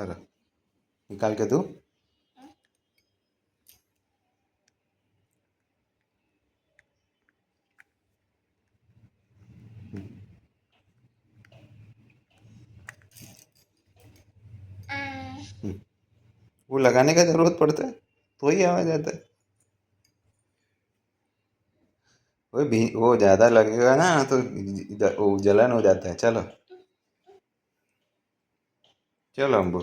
कर, निकाल के तू। वो लगाने का ज़रूरत पड़ता है तो ही आवाज़ आता है। वो ज़्यादा लगेगा ना तो वो जलन हो जाता है। चलो चलो अम्बू,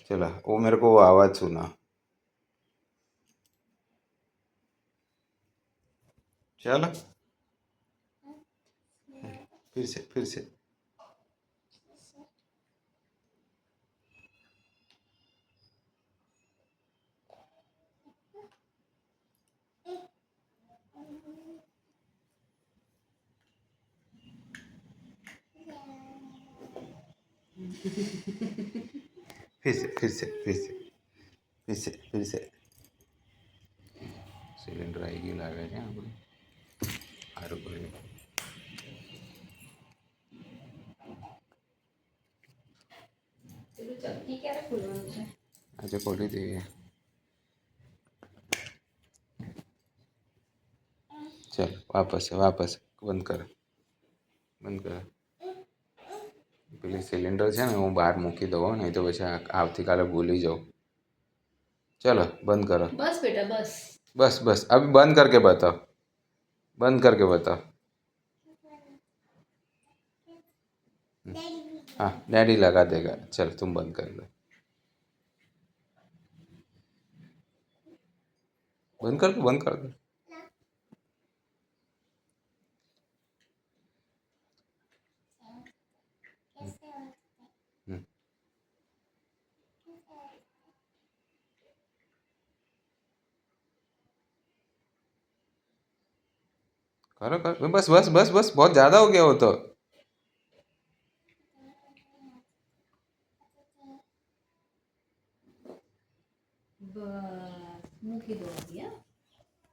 चलो वो मेरे को वो आवाज़ सुना। चलो फिर से फिर से सिलेंडर आएगी लागे છે આપણે સારું કર્યું। આજે ખોલી દઈએ। चल वापस बंद कर પેલી સિલિન્ડર છે ને હું બહાર મૂકી દઉં નહીં તો પછી આવતીકાલે ભૂલી જાઉં। चलो बंद करो। बस बेटा बस अभी बंद करके बताओ। हाँ डैडी लगा देगा। चल तुम बंद कर दो। बंद कर दो। करो बस बहुत ज़्यादा हो गया वो तो। बस मूकी दो अभी।